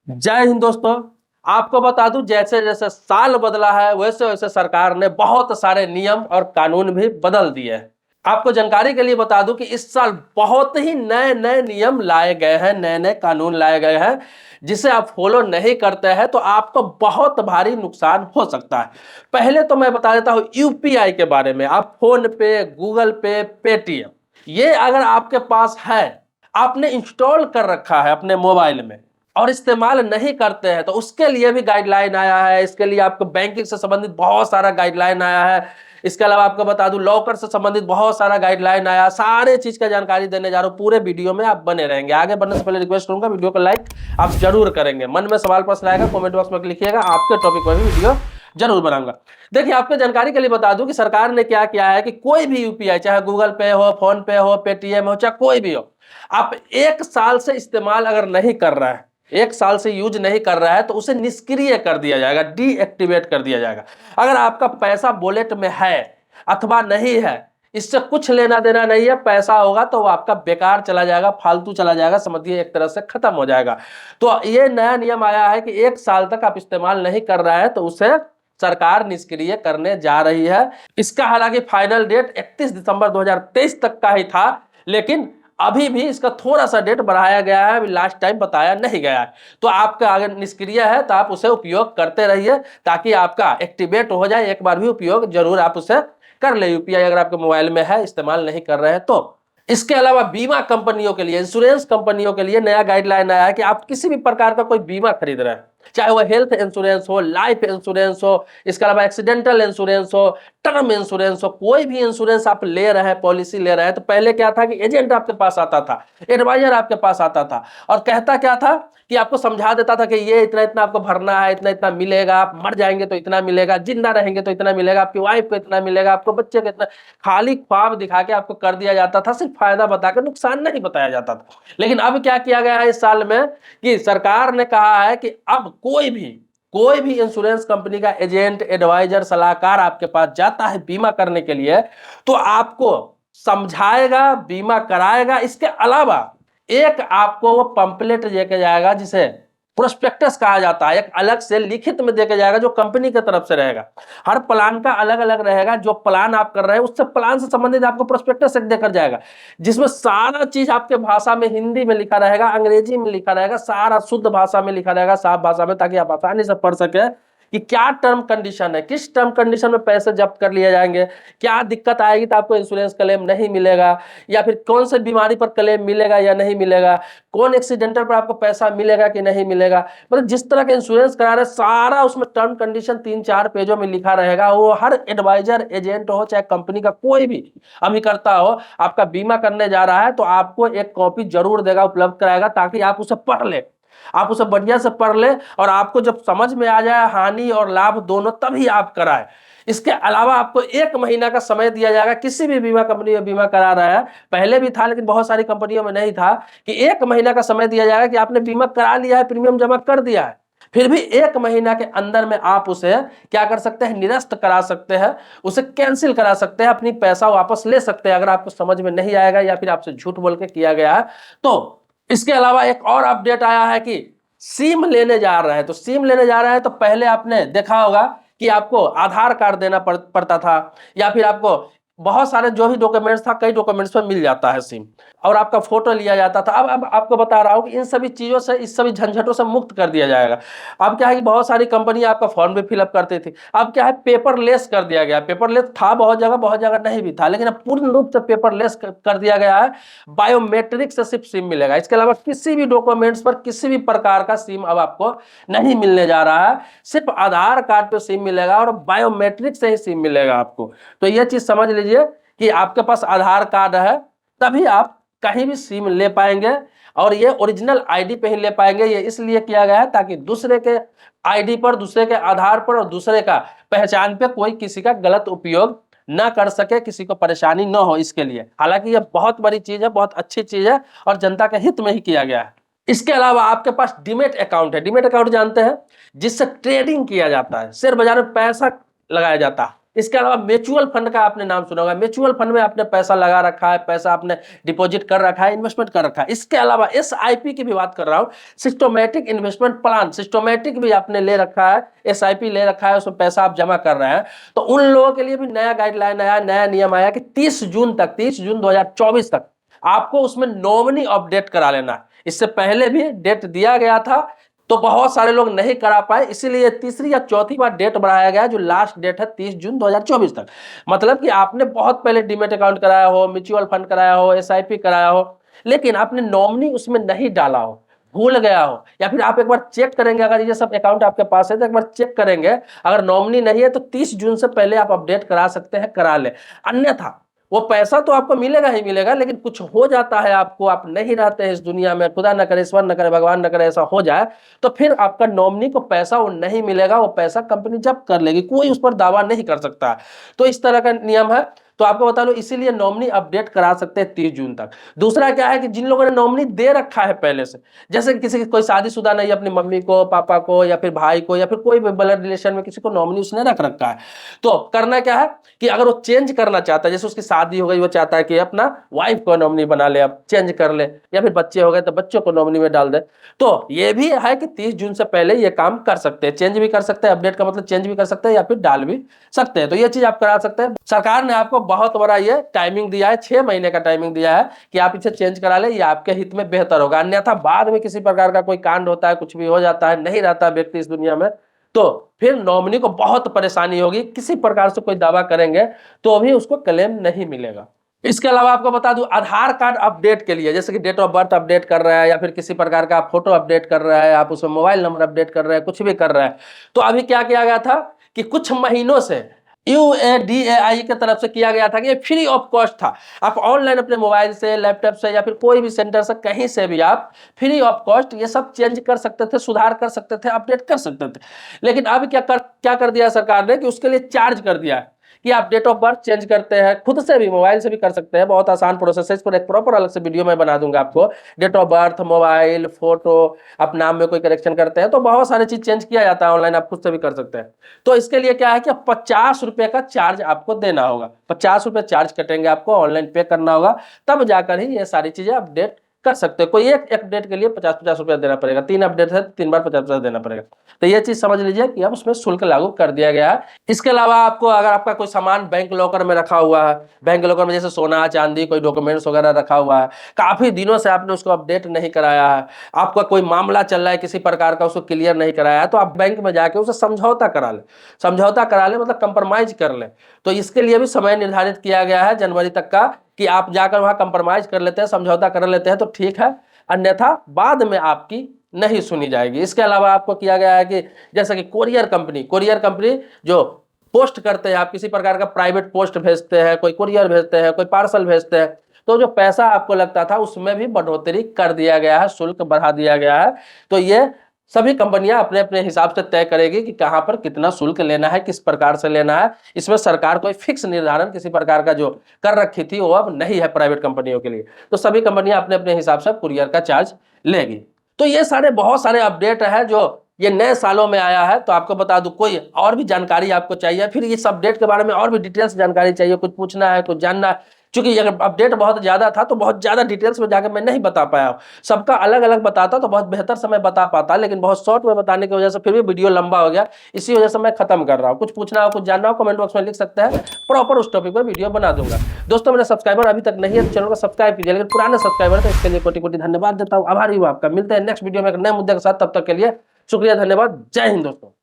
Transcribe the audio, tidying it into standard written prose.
जय हिंद दोस्तों। आपको बता दूं, जैसे जैसे साल बदला है वैसे वैसे सरकार ने बहुत सारे नियम और कानून भी बदल दिए हैं। आपको जानकारी के लिए बता दूं कि इस साल बहुत ही नए नए नियम लाए गए हैं, नए नए कानून लाए गए हैं, जिसे आप फॉलो नहीं करते हैं तो आपको बहुत भारी नुकसान हो सकता है। पहले तो मैं बता देता हूं यूपीआई के बारे में। आप फोन पे, गूगल पे, पेटीएम, ये अगर आपके पास है, आपने इंस्टॉल कर रखा है अपने मोबाइल में और इस्तेमाल नहीं करते हैं, तो उसके लिए भी गाइडलाइन आया है। इसके लिए आपको बैंकिंग से संबंधित बहुत सारा गाइडलाइन आया है। इसके अलावा आपको बता दूं लॉकर से संबंधित बहुत सारा गाइडलाइन आया। सारे चीज का जानकारी देने जा रहा हूं, पूरे वीडियो में आप बने रहेंगे। आगे बढ़ने से पहले रिक्वेस्ट करूंगा, वीडियो को लाइक आप जरूर करेंगे। मन में सवाल प्रश्न आएगा कमेंट बॉक्स में लिखिएगा, आपके टॉपिक पर भी वीडियो जरूर बनाऊंगा। देखिए, आपको जानकारी के लिए बता दूं कि सरकार ने क्या किया है कि कोई भी यूपीआई, चाहे गूगल पे हो, फोन पे हो, पेटीएम हो, चाहे कोई भी हो, आप 1 साल से इस्तेमाल अगर नहीं कर रहा है, 1 साल से यूज नहीं कर रहा है, तो उसे निष्क्रिय कर दिया जाएगा, डीएक्टिवेट कर दिया जाएगा। अगर आपका पैसा वॉलेट में है अथवा नहीं है, इससे कुछ लेना देना नहीं है। पैसा होगा तो वो आपका बेकार चला जाएगा, फालतू चला जाएगा, समझिए एक तरह से खत्म हो जाएगा। तो ये नया नियम आया है कि 1 साल तक आप इस्तेमाल नहीं कर रहा है तो उसे सरकार निष्क्रिय करने जा रही है। इसका हालांकि फाइनल डेट 31 दिसंबर 2023 तक का ही था, लेकिन अभी भी इसका थोड़ा सा डेट बढ़ाया गया है, अभी लास्ट टाइम बताया नहीं गया है। तो आपका अगर निष्क्रिय है तो आप उसे उपयोग करते रहिए ताकि आपका एक्टिवेट हो जाए। एक बार भी उपयोग जरूर आप उसे कर ले, यूपीआई अगर आपके मोबाइल में है, इस्तेमाल नहीं कर रहे हैं तो। इसके अलावा बीमा कंपनियों के लिए, इंश्योरेंस कंपनियों के लिए नया गाइडलाइन आया है कि आप किसी भी प्रकार का कोई बीमा खरीद रहे हैं, चाहे वो हेल्थ इंश्योरेंस हो, लाइफ इंश्योरेंस हो, इसके अलावा एक्सीडेंटल इंश्योरेंस हो, टर्म इंश्योरेंस हो, कोई भी इंश्योरेंस आप ले रहे हैं, पॉलिसी ले रहे हैं, तो पहले क्या था कि एजेंट आपके पास आता था, एडवाइजर आपके पास आता था और कहता क्या था कि आपको समझा देता था कि ये इतना इतना आपको भरना है, इतना इतना मिलेगा, आप मर जाएंगे तो इतना मिलेगा, जिंदा रहेंगे तो इतना मिलेगा, आपकी वाइफ को इतना मिलेगा, आपको बच्चे को इतना। खाली ख्वाब दिखा के आपको कर दिया जाता था, सिर्फ फायदा बताकर नुकसान नहीं बताया जाता था। लेकिन अब क्या किया गया है इस साल में कि सरकार ने कहा है कि अब कोई भी इंश्योरेंस कंपनी का एजेंट, एडवाइजर, सलाहकार आपके पास जाता है बीमा करने के लिए, तो आपको समझाएगा, बीमा कराएगा। इसके अलावा एक आपको वो पंपलेट लेके जाएगा जिसे प्रोस्पेक्टस कहा जाता है, एक अलग से लिखित में देके जाएगा जो कंपनी की तरफ से रहेगा। हर प्लान का अलग अलग रहेगा, जो प्लान आप कर रहे हैं उससे प्लान से संबंधित आपको प्रोस्पेक्टस एक देकर जाएगा, जिसमें सारा चीज आपके भाषा में, हिंदी में लिखा रहेगा, अंग्रेजी में लिखा रहेगा, सारा शुद्ध भाषा में लिखा रहेगा, साफ भाषा में, ताकि आप आसानी से पढ़ सके कि क्या टर्म कंडीशन है, किस टर्म कंडीशन में पैसे जब्त कर लिए जाएंगे, क्या दिक्कत आएगी तो आपको इंश्योरेंस क्लेम नहीं मिलेगा, या फिर कौन सी बीमारी पर क्लेम मिलेगा या नहीं मिलेगा, कौन एक्सीडेंटल पर आपको पैसा मिलेगा कि नहीं मिलेगा। मतलब जिस तरह का इंश्योरेंस करा रहे सारा उसमें टर्म कंडीशन 3-4 पेजों में लिखा रहेगा। वो हर एडवाइजर, एजेंट हो चाहे कंपनी का कोई भी अभिकर्ता हो, आपका बीमा करने जा रहा है तो आपको एक कॉपी जरूर देगा, उपलब्ध कराएगा, ताकि आप उसे पढ़ ले, आप उसे बढ़िया से पढ़ ले और आपको जब समझ में आ जाए हानि और लाभ दोनों, तभी आप कराएं। इसके अलावा आपको 1 महीना का समय दिया जाएगा, किसी भी बीमा कंपनी में बीमा करा रहा है, पहले भी था लेकिन बहुत सारी कंपनियों में नहीं था, कि 1 महीना का समय दिया जाएगा कि आपने बीमा करा लिया है, प्रीमियम जमा कर दिया है, फिर भी 1 महीना के अंदर में आप उसे क्या कर सकते हैं, निरस्त करा सकते हैं, उसे कैंसिल करा सकते हैं, अपनी पैसा वापस ले सकते हैं अगर आपको समझ में नहीं आएगा या फिर आपसे झूठ बोल के किया गया है तो। इसके अलावा एक और अपडेट आया है कि सिम लेने जा रहे हैं, तो सिम लेने जा रहे हैं तो पहले आपने देखा होगा कि आपको आधार कार्ड देना पड़ता था, या फिर आपको बहुत सारे जो भी डॉक्यूमेंट्स था, कई डॉक्यूमेंट्स पर मिल जाता है सिम, और आपका फोटो लिया जाता था। अब आपको बता रहा हूं कि इन सभी चीजों से, इस सभी झंझटों से मुक्त कर दिया जाएगा। अब क्या है कि बहुत सारी कंपनी आपका फॉर्म भी फिलअप करती थी, अब क्या है पेपरलेस कर दिया गया। पेपरलेस था बहुत जगह नहीं भी था, लेकिन अब पूर्ण रूप से पेपरलेस कर दिया गया है। बायोमेट्रिक से सिर्फ सिम मिलेगा, इसके अलावा किसी भी डॉक्यूमेंट्स पर किसी भी प्रकार का सिम अब आपको नहीं मिलने जा रहा है। सिर्फ आधार कार्ड पे सिम मिलेगा और बायोमेट्रिक से ही सिम मिलेगा आपको। तो ये चीज समझ लीजिए कि आपके पास आधार कार्ड है तभी आप कहीं भी सिम ले पाएंगे, और ये ओरिजिनल आईडी पे ही ले पाएंगे। ये इसलिए किया गया है ताकि दूसरे के आईडी पर, दूसरे के आधार पर और दूसरे का पहचान पे कोई किसी का गलत उपयोग ना कर सके, किसी को परेशानी ना हो, इसके लिए। हालांकि ये बहुत बड़ी चीज है, बहुत अच्छी चीज है और जनता के हित में ही किया गया है। इसके अलावा आपके पास डीमेट अकाउंट है। डीमेट अकाउंट जानते हैं, जिससे ट्रेडिंग किया जाता है, शेयर बाजार में पैसा लगाया जाता है। इसके अलावा म्यूचुअल फंड का आपने नाम सुना होगा, म्यूचुअल फंड में आपने पैसा लगा रखा है, पैसा आपने डिपॉजिट कर रखा है, इन्वेस्टमेंट कर रखा है। इसके अलावा एसआईपी की भी बात कर रहा हूं, सिस्टमैटिक इन्वेस्टमेंट प्लान, सिस्टमैटिक भी आपने ले रखा है, एसआईपी ले रखा है, उसमें पैसा आप जमा कर रहे हैं, तो उन लोगों के लिए भी नया गाइडलाइन आया, नया नियम आया कि 30 जून तक, 30 जून 2024 तक आपको उसमें नॉमिनी अपडेट करा लेना है। इससे पहले भी डेट दिया गया था, तो बहुत सारे लोग नहीं करा पाए, इसीलिए तीसरी या चौथी बार डेट बढ़ाया गया, जो लास्ट डेट है 30 जून 2024 तक। मतलब कि आपने बहुत पहले डीमेट अकाउंट कराया हो, म्यूचुअल फंड कराया हो, एसआईपी कराया हो, लेकिन आपने नॉमिनी उसमें नहीं डाला हो, भूल गया हो, या फिर आप एक बार चेक करेंगे, अगर ये सब अकाउंट आपके पास है तो एक बार चेक करेंगे, अगर नॉमिनी नहीं है तो 30 जून से पहले आप अपडेट करा सकते हैं, करा ले। अन्यथा वो पैसा तो आपको मिलेगा ही मिलेगा, लेकिन कुछ हो जाता है आपको, आप नहीं रहते हैं इस दुनिया में, खुदा न करे, ईश्वर न करे, भगवान न करे ऐसा हो जाए, तो फिर आपका नॉमिनी को पैसा वो नहीं मिलेगा, वो पैसा कंपनी जब्त कर लेगी, कोई उस पर दावा नहीं कर सकता। तो इस तरह का नियम है, तो आपको बता लो, इसीलिए नॉमिनी अपडेट करा सकते हैं 30 जून तक। दूसरा क्या है कि जिन लोगों ने नॉमिनी दे रखा है पहले से, जैसे किसी की कोई शादीशुदा नहीं, अपनी मम्मी को, पापा को, या फिर भाई को, या फिर कोई भी ब्लड रिलेशन में किसी को नॉमिनी उसने रख रखा है, तो करना क्या है कि अगर वो चेंज करना चाहता है, जैसे उसकी शादी हो गई, वो चाहता है कि अपना वाइफ को नॉमिनी बना ले, अब चेंज कर ले, या फिर बच्चे हो गए तो बच्चों को नॉमिनी में डाल दे, तो ये भी है कि 30 जून से पहले ये काम कर सकते हैं, चेंज भी कर सकते हैं, अपडेट का मतलब चेंज भी कर सकते हैं या फिर डाल भी सकते हैं, तो ये चीज आप करा सकते हैं। सरकार ने आपको बहुत बड़ा ये टाइमिंग दिया है, 6 महीने का टाइमिंग दिया है कि आप इसे चेंज करा ले, ये आपके हित में बेहतर होगा। अन्यथा बाद में किसी प्रकार का कोई कांड होता है, कुछ भी हो जाता है, नहीं रहता व्यक्ति इस दुनिया में, तो फिर नॉमिनी को बहुत परेशानी होगी, किसी प्रकार से कोई दावा करेंगे तो भी उसको क्लेम नहीं मिलेगा। इसके अलावा आपको बता दूं, आधार कार्ड अपडेट के लिए, जैसे कि डेट ऑफ बर्थ अपडेट कर रहा है, या फिर किसी प्रकार का फोटो अपडेट कर रहा है, आप उसमें मोबाइल नंबर अपडेट कर रहे हैं, कुछ भी कर रहा है, तो अभी क्या किया गया था कि कुछ महीनों से UADAI की तरफ से किया गया था कि ये फ्री ऑफ कॉस्ट था। आप ऑनलाइन अपने मोबाइल से, लैपटॉप से, या फिर कोई भी सेंटर से, कहीं से भी आप फ्री ऑफ कॉस्ट ये सब चेंज कर सकते थे, सुधार कर सकते थे, अपडेट कर सकते थे। लेकिन अब क्या कर दिया सरकार ने कि उसके लिए चार्ज कर दिया है कि आप डेट ऑफ बर्थ चेंज करते हैं, खुद से भी मोबाइल से भी कर सकते हैं, बहुत आसान प्रोसेस है, इस पर एक प्रॉपर अलग से वीडियो मैं बना दूंगा आपको। Date of birth, mobile, photo, आप नाम में कोई करेक्शन करते हैं तो बहुत सारी चीज चेंज किया जाता है ऑनलाइन, आप खुद से भी कर सकते हैं। तो इसके लिए क्या है कि 50 रुपए का चार्ज आपको देना होगा, 50 रुपए चार्ज कटेंगे, आपको ऑनलाइन पे करना होगा, तब जाकर ही ये सारी चीजें अपडेट कर सकते हैं। कोई एक अपडेट के लिए 50-50 रुपया देना पड़ेगा, 3 अपडेट है 3 बार 50 देना पड़ेगा। तो ये चीज समझ लीजिए कि अब उसमें शुल्क लागू कर दिया गया है। इसके अलावा आपको, अगर आपका कोई सामान बैंक लॉकर में रखा हुआ है, बैंक लॉकर में जैसे सोना चांदी, कोई डॉक्यूमेंट्स वगैरह रखा हुआ है, काफी दिनों से आपने उसको अपडेट नहीं कराया है, आपका कोई मामला चल रहा है किसी प्रकार का, उसको क्लियर नहीं कराया है, तो आप बैंक में जाके उसे समझौता करा ले, समझौता करा ले मतलब कंप्रोमाइज कर ले। तो इसके लिए भी समय निर्धारित किया गया है जनवरी तक का, कि आप जाकर वहां कंप्रोमाइज कर लेते हैं, समझौता कर लेते हैं तो ठीक है, अन्यथा बाद में आपकी नहीं सुनी जाएगी। इसके अलावा आपको किया गया है कि जैसे कि कोरियर कंपनी जो पोस्ट करते हैं, आप किसी प्रकार का प्राइवेट पोस्ट भेजते हैं, कोई कुरियर भेजते हैं, कोई पार्सल भेजते हैं, तो जो पैसा आपको लगता था उसमें भी बढ़ोतरी कर दिया गया है, शुल्क बढ़ा दिया गया है। तो ये सभी कंपनियां अपने अपने हिसाब से तय करेगी कि कहां पर कितना शुल्क लेना है, किस प्रकार से लेना है। इसमें सरकार कोई फिक्स निर्धारण किसी प्रकार का जो कर रखी थी वो अब नहीं है प्राइवेट कंपनियों के लिए, तो सभी कंपनियां अपने अपने हिसाब से कुरियर का चार्ज लेगी। तो ये बहुत सारे अपडेट है जो ये नए सालों में आया है। तो आपको बता दूं, कोई और भी जानकारी आपको चाहिए, फिर इस अपडेट के बारे में और भी डिटेल्स जानकारी चाहिए, कुछ पूछना है, कुछ जानना है, क्योंकि अगर अपडेट बहुत ज्यादा था तो बहुत ज्यादा डिटेल्स में जाकर मैं नहीं बता पाया, सबका अलग अलग बताता तो बहुत बेहतर समय बता पाता, लेकिन बहुत शॉर्ट में बताने की वजह से फिर भी वीडियो लंबा हो गया, इसी वजह से मैं खत्म कर रहा हूँ। कुछ पूछना हो, कुछ जानना हो, कमेंट बॉक्स में लिख सकते हैं, प्रॉपर उस टॉपिक पर वीडियो बना दूंगा। दोस्तों, मेरे सब्सक्राइबर अभी तक नहीं है तो चैनल को सब्सक्राइब कीजिए, लेकिन पुराने सब्सक्राइबर तो इसके लिए कोटि कोटि धन्यवाद देता हूँ, आभारी हूँ आपका। मिलते हैं नेक्स्ट वीडियो में एक नए मुद्दे के साथ, तब तक के लिए शुक्रिया, धन्यवाद, जय हिंद दोस्तों।